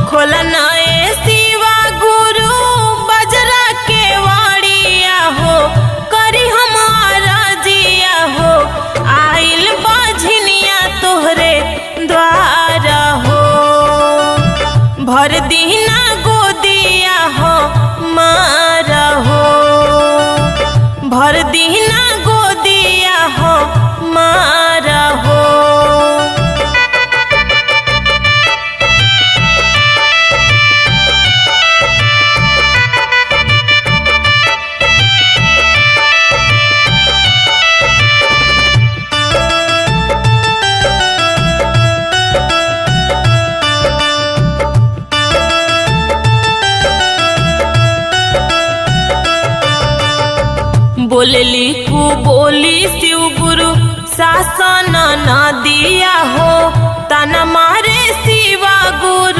खोलना ए शिवा गुरु बजरा के वाड़िया हो, करी हमारा जिया हो, आइल बाझनिया तोहरे द्वारा हो। भर दीना गोदिया हो मारा हो, भर दीना गोदिया हो मारा हो। बोलली कु बोली शिव गुरु शासन न दिया हो, तना मारे शिवा गुरु